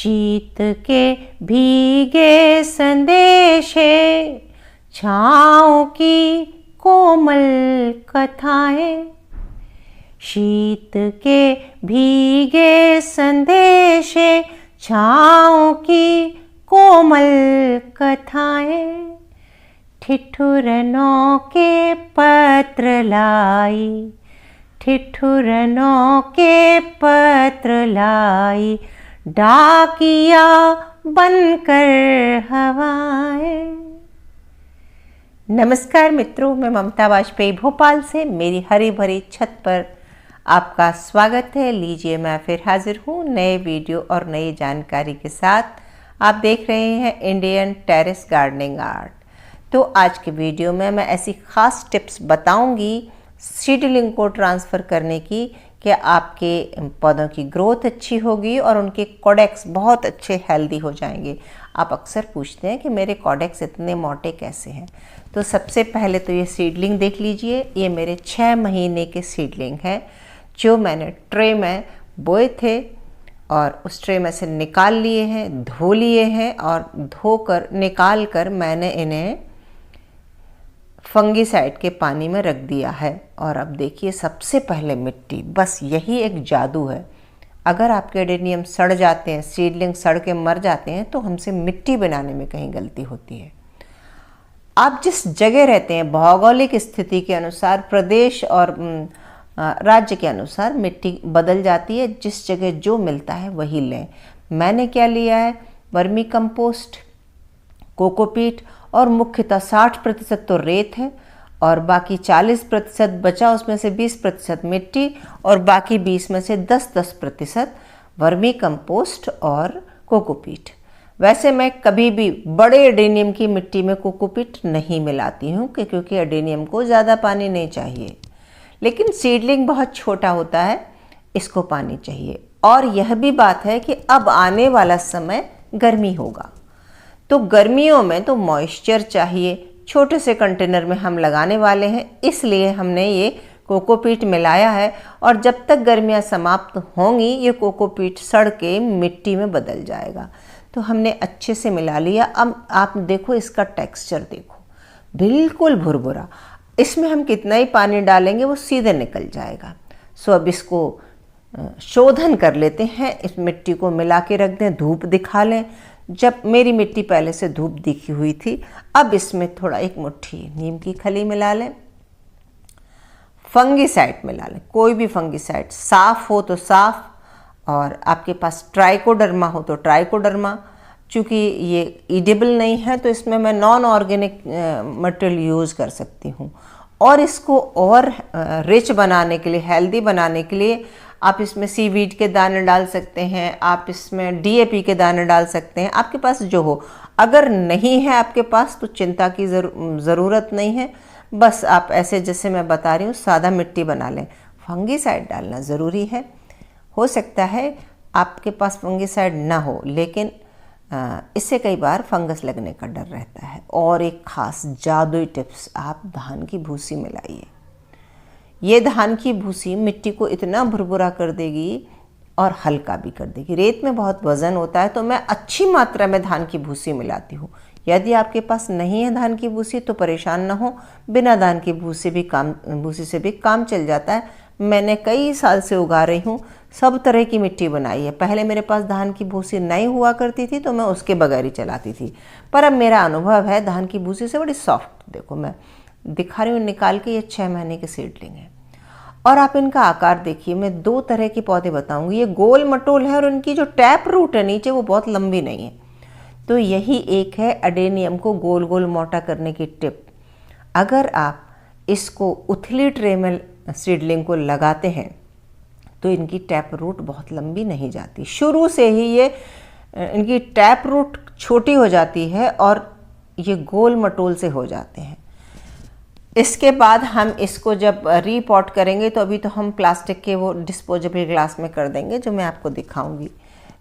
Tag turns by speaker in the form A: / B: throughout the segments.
A: शीत के भीगे संदेशे, छाँव की कोमल कथाएं। शीत के भीगे संदेशे, छाँव की कोमल कथाएं। ठिठुरनों के पत्र लाई, ठिठुरनों के पत्र लाई, डाकिया बनकर हवाएं। नमस्कार मित्रों, मैं ममता वाजपेयी भोपाल से मेरी हरी भरी छत पर आपका स्वागत है। लीजिए, मैं फिर हाजिर हूँ नए वीडियो और नई जानकारी के साथ। आप देख रहे हैं इंडियन टेरेस गार्डनिंग आर्ट। तो आज के वीडियो में मैं ऐसी ख़ास टिप्स बताऊंगी सीडलिंग को ट्रांसफ़र करने की कि आपके पौधों की ग्रोथ अच्छी होगी और उनके कॉडेक्स बहुत अच्छे हेल्दी हो जाएंगे। आप अक्सर पूछते हैं कि मेरे कॉडेक्स इतने मोटे कैसे हैं। तो सबसे पहले तो ये सीडलिंग देख लीजिए। ये मेरे 6 महीने के सीडलिंग हैं जो मैंने ट्रे में बोए थे और उस ट्रे में से निकाल लिए हैं, धो लिए हैं और धोकर निकाल कर मैंने इन्हें फंगीसाइड के पानी में रख दिया है। और अब देखिए, सबसे पहले मिट्टी, बस यही एक जादू है। अगर आपके एडेनियम सड़ जाते हैं, सीडलिंग सड़ के मर जाते हैं, तो हमसे मिट्टी बनाने में कहीं गलती होती है। आप जिस जगह रहते हैं, भौगोलिक स्थिति के अनुसार, प्रदेश और राज्य के अनुसार मिट्टी बदल जाती है। जिस जगह जो मिलता है वही लें। मैंने क्या लिया है? वर्मी कंपोस्ट, कोकोपीट और मुख्यतः 60% तो रेत है और बाकी 40% बचा, उसमें से 20% मिट्टी और बाकी 20 में से 10% वर्मी कंपोस्ट और कोकोपीट। वैसे मैं कभी भी बड़े एडेनियम की मिट्टी में कोकोपीट नहीं मिलाती हूँ क्योंकि एडेनियम को ज़्यादा पानी नहीं चाहिए, लेकिन सीडलिंग बहुत छोटा होता है, इसको पानी चाहिए। और यह भी बात है कि अब आने वाला समय गर्मी होगा, तो गर्मियों में तो मॉइस्चर चाहिए। छोटे से कंटेनर में हम लगाने वाले हैं, इसलिए हमने ये कोकोपीट मिलाया है। और जब तक गर्मियाँ समाप्त होंगी ये कोकोपीट सड़ के मिट्टी में बदल जाएगा। तो हमने अच्छे से मिला लिया। अब आप देखो, इसका टेक्सचर देखो, बिल्कुल भुरभुरा। इसमें हम कितना ही पानी डालेंगे वो सीधे निकल जाएगा। सो अब इसको शोधन कर लेते हैं। इस मिट्टी को मिला के रख दें, धूप दिखा लें। जब मेरी मिट्टी पहले से धूप दिखी हुई थी, अब इसमें थोड़ा एक मुट्ठी नीम की खली मिला लें, फंगीसाइड मिला लें, कोई भी फंगीसाइड, साफ़ हो तो साफ़, और आपके पास ट्राइकोडर्मा हो तो ट्राइकोडर्मा। चूँकि ये ईडेबल नहीं है तो इसमें मैं नॉन ऑर्गेनिक मटेरियल यूज़ कर सकती हूँ। और इसको और रिच बनाने के लिए, हेल्दी बनाने के लिए आप इसमें सीवीड के दाने डाल सकते हैं, आप इसमें डीएपी के दाने डाल सकते हैं, आपके पास जो हो। अगर नहीं है आपके पास तो चिंता की ज़रूरत नहीं है। बस आप ऐसे जैसे मैं बता रही हूँ सादा मिट्टी बना लें। फंगीसाइड डालना ज़रूरी है। हो सकता है आपके पास फंगीसाइड ना हो, लेकिन इससे कई बार फंगस लगने का डर रहता है। और एक ख़ास जादुई टिप्स, आप धान की भूसी मिलाइए। ये धान की भूसी मिट्टी को इतना भुरभुरा कर देगी और हल्का भी कर देगी। रेत में बहुत वज़न होता है, तो मैं अच्छी मात्रा में धान की भूसी मिलाती हूँ। यदि आपके पास नहीं है धान की भूसी तो परेशान ना हो, बिना धान की भूसी से भी काम चल जाता है। मैंने कई साल से उगा रही हूँ, सब तरह की मिट्टी बनाई है। पहले मेरे पास धान की भूसी नहीं हुआ करती थी तो मैं उसके बगैर ही चलाती थी, पर अब मेरा अनुभव है धान की भूसी से बड़ी सॉफ्ट। देखो, मैं दिखा रही हूँ निकाल के, ये 6 महीने के सीडलिंग है। और आप इनका आकार देखिए। मैं 2 तरह के पौधे बताऊंगी। ये गोल मटोल है और इनकी जो टैप रूट है नीचे वो बहुत लंबी नहीं है। तो यही एक है एडेनियम को गोल गोल मोटा करने की टिप। अगर आप इसको उथली ट्रे में सीडलिंग को लगाते हैं तो इनकी टैप रूट बहुत लंबी नहीं जाती। शुरू से ही ये इनकी टैप रूट छोटी हो जाती है और ये गोल मटोल से हो जाते हैं। इसके बाद हम इसको जब रीपॉट करेंगे तो अभी तो हम प्लास्टिक के वो डिस्पोजेबल ग्लास में कर देंगे जो मैं आपको दिखाऊंगी।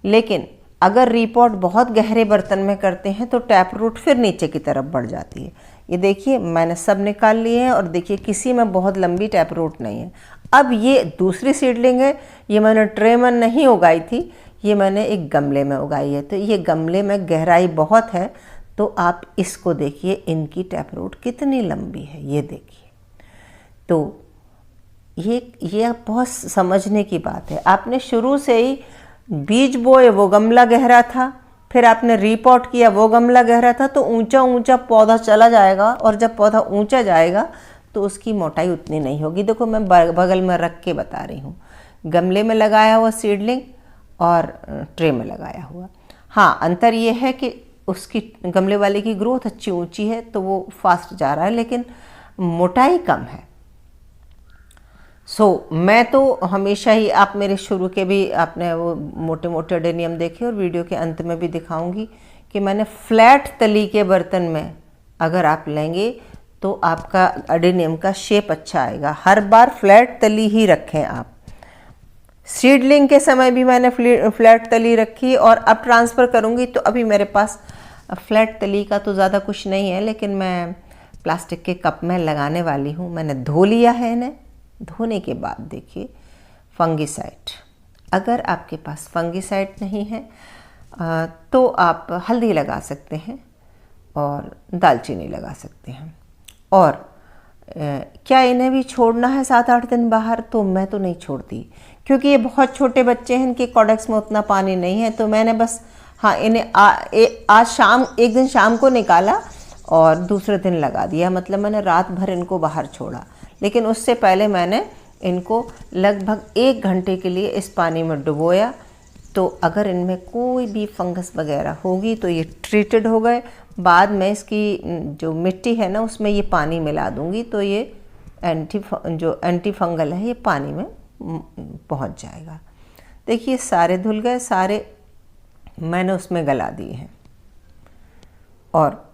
A: लेकिन अगर रीपॉट बहुत गहरे बर्तन में करते हैं तो टैप रूट फिर नीचे की तरफ बढ़ जाती है। ये देखिए, मैंने सब निकाल लिए हैं और देखिए किसी में बहुत लंबी टैप रूट नहीं है। अब ये दूसरी सीडलिंग है, ये मैंने ट्रे में नहीं उगाई थी, ये मैंने एक गमले में उगाई है। तो ये गमले में गहराई बहुत है, तो आप इसको देखिए, इनकी टैप रूट कितनी लंबी है, ये देखिए। तो ये बहुत समझने की बात है। आपने शुरू से ही बीज बोए, वो गमला गहरा था, फिर आपने रीपॉट किया, वो गमला गहरा था, तो ऊंचा ऊंचा पौधा चला जाएगा, और जब पौधा ऊंचा जाएगा तो उसकी मोटाई उतनी नहीं होगी। देखो मैं बगल में रख के बता रही हूँ, गमले में लगाया हुआ सीडलिंग और ट्रे में लगाया हुआ। हाँ, अंतर ये है कि उसकी गमले वाले की ग्रोथ अच्छी ऊंची है तो वो फास्ट जा रहा है, लेकिन मोटाई कम है। मैं तो हमेशा ही, आप मेरे शुरू के भी आपने वो मोटे मोटे अडेनियम देखे, और वीडियो के अंत में भी दिखाऊंगी कि मैंने फ्लैट तली के बर्तन में अगर आप लेंगे तो आपका अडेनियम का शेप अच्छा आएगा। हर बार फ्लैट तली ही रखें आप। सीडलिंग के समय भी मैंने फ्लैट तली रखी, और अब ट्रांसफ़र करूँगी तो अभी मेरे पास फ्लैट तली का तो ज़्यादा कुछ नहीं है, लेकिन मैं प्लास्टिक के कप में लगाने वाली हूँ। मैंने धो लिया है इन्हें। धोने के बाद देखिए, फंगिसाइड, अगर आपके पास फंगिसाइड नहीं है तो आप हल्दी लगा सकते हैं और दालचीनी लगा सकते हैं। और क्या इन्हें भी छोड़ना है 7-8 दिन बाहर? तो मैं तो नहीं छोड़ती, क्योंकि ये बहुत छोटे बच्चे हैं, इनके कॉडेक्स में उतना पानी नहीं है। तो मैंने बस, हाँ, इन्हें आज शाम, एक दिन शाम को निकाला और दूसरे दिन लगा दिया, मतलब मैंने रात भर इनको बाहर छोड़ा। लेकिन उससे पहले मैंने इनको लगभग 1 घंटे के लिए इस पानी में डुबोया। तो अगर इनमें कोई भी फंगस वगैरह होगी तो ये ट्रीटेड हो गए। बाद में इसकी जो मिट्टी है ना, उसमें ये पानी मिला दूंगी, तो ये एंटी फंगल है, ये पानी में पहुंच जाएगा। देखिए सारे धुल गए, सारे मैंने उसमें गला दिए हैं, और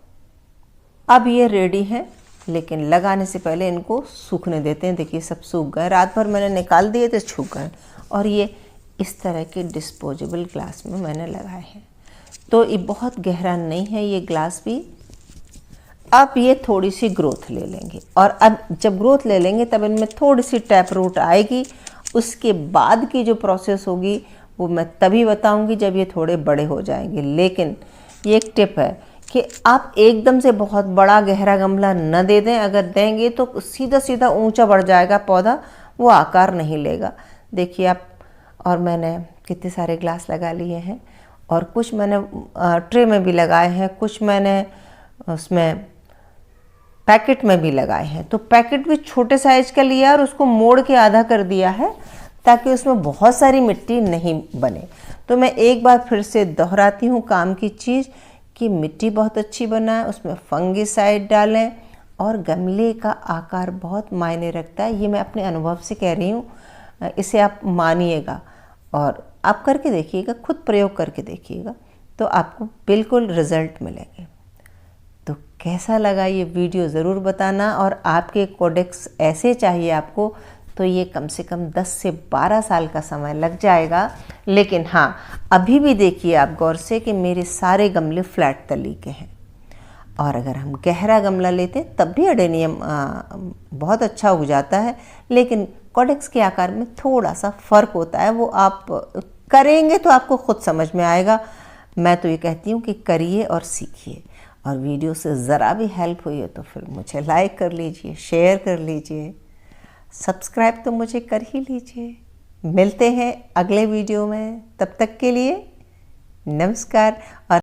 A: अब ये रेडी है। लेकिन लगाने से पहले इनको सूखने देते हैं। देखिए सब सूख गए, रात भर मैंने निकाल दिए तो सूख गए। और ये इस तरह के डिस्पोजेबल ग्लास में मैंने लगाए हैं। तो ये बहुत गहरा नहीं है ये ग्लास भी। अब ये थोड़ी सी ग्रोथ ले लेंगे, और अब जब ग्रोथ ले लेंगे तब इनमें थोड़ी सी टैप रूट आएगी। उसके बाद की जो प्रोसेस होगी वो मैं तभी बताऊंगी जब ये थोड़े बड़े हो जाएंगे। लेकिन ये एक टिप है कि आप एकदम से बहुत बड़ा गहरा गमला न दे दें। अगर देंगे तो सीधा सीधा ऊंचा बढ़ जाएगा पौधा, वो आकार नहीं लेगा। देखिए आप, और मैंने कितने सारे ग्लास लगा लिए हैं, और कुछ मैंने ट्रे में भी लगाए हैं, कुछ मैंने उसमें पैकेट में भी लगाए हैं। तो पैकेट भी छोटे साइज का लिया और उसको मोड़ के आधा कर दिया है, ताकि उसमें बहुत सारी मिट्टी नहीं बने। तो मैं एक बार फिर से दोहराती हूँ काम की चीज़, कि मिट्टी बहुत अच्छी बनाएं, उसमें फंगिसाइड डालें, और गमले का आकार बहुत मायने रखता है। ये मैं अपने अनुभव से कह रही हूँ, इसे आप मानिएगा और आप करके देखिएगा, खुद प्रयोग करके देखिएगा, तो आपको बिल्कुल रिजल्ट मिलेंगे। तो कैसा लगा ये वीडियो ज़रूर बताना। और आपके कॉडेक्स ऐसे चाहिए आपको, तो ये कम से कम 10 से 12 साल का समय लग जाएगा। लेकिन हाँ, अभी भी देखिए आप गौर से कि मेरे सारे गमले फ्लैट तली के हैं। और अगर हम गहरा गमला लेते तब भी अडेनियम बहुत अच्छा उग जाता है, लेकिन कॉडेक्स के आकार में थोड़ा सा फ़र्क होता है। वो आप करेंगे तो आपको खुद समझ में आएगा। मैं तो ये कहती हूँ कि करिए और सीखिए। और वीडियो से ज़रा भी हेल्प हुई है तो फिर मुझे लाइक कर लीजिए, शेयर कर लीजिए, सब्सक्राइब तो मुझे कर ही लीजिए। मिलते हैं अगले वीडियो में, तब तक के लिए नमस्कार। और